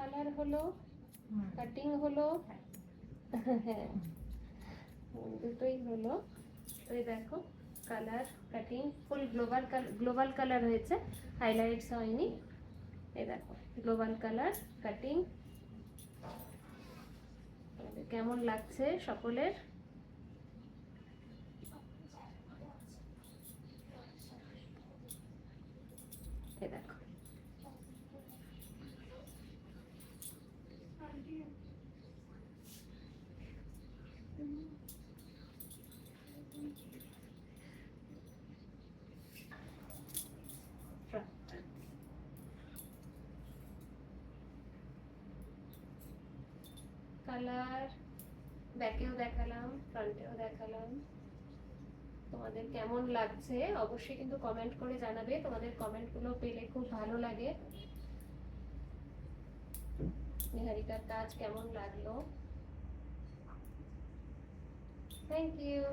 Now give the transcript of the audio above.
Colour হলো, cutting হলো, হ্যাঁ দুটোই হলো। ওই দেখো কালার কাটিং ফুল গ্লোবাল কালার হয়েছে, হাইলাইটস হয়নি। এই দেখো গ্লোবাল কালার কাটিং। কেমন লাগছে সকলের? এই দেখো কালার, ব্যাকেও দেখালাম, ফ্রন্টেও দেখালাম। তোমাদের কেমন লাগছে অবশ্যই কিন্তু কমেন্ট করে জানাবে, তোমাদের কমেন্টগুলো পেলে খুব ভালো লাগে। নিহারিকার কাজ কেমন লাগলো? Thank you.